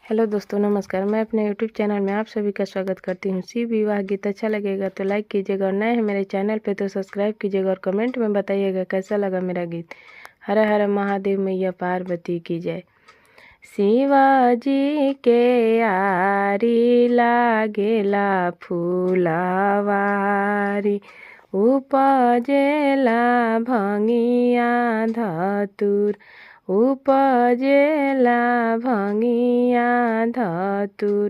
Hello दोस्तों, नमस्कार। मैं अपने यूट्यूब चैनल में आप सभी का स्वागत करती हूँ। शिव विवाह गीत अच्छा लगेगा तो लाइक कीजिएगा और नए हैं मेरे चैनल पे तो सब्सक्राइब कीजिएगा और कमेंट में बताइएगा कैसा लगा मेरा गीत। हर हर महादेव, मैया पार्वती की जय। शिवाजी के आरी लागेला फुलवारी, उपजेला भंगिया धतुर, उपजेला भंगिया धतुर।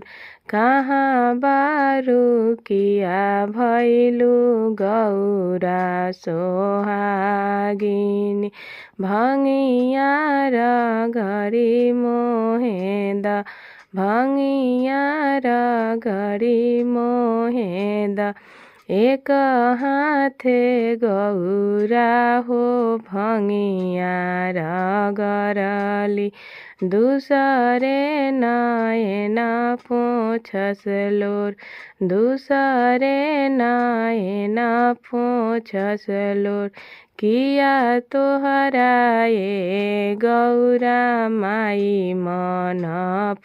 कहाँ बारू किया भैलू गौरा सोहागिनी, भंगिया र घरी मोहेदा, भंगिया र घरी मोहेदा। एक हाथे गौरा हो भंगिया र गरली, दूसरे नयन पोछस लोर, दूसरे नयन पोछस लोर। किया तोहरा ये गौरा माई मन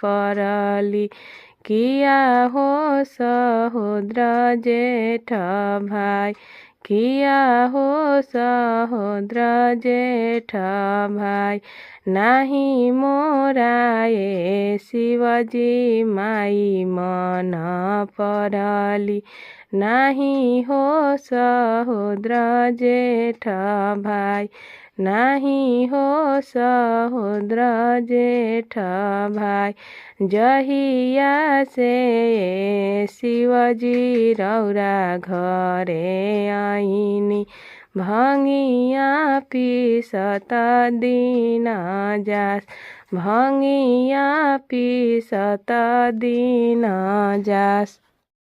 परली, किया हो सहोदर जेठ भाई, किया हो सहोदर जेठ भाई। नाही मोरा ये शिवजी माई मन परली, नाही हो सहोदर जेठ भाई, नाही हो सहोदर जेठ भाई। जहिया से शिवजी रौरा घरे आइनी, भंगिया पीसत दिन जास, भंगिया पीसत दिन जास।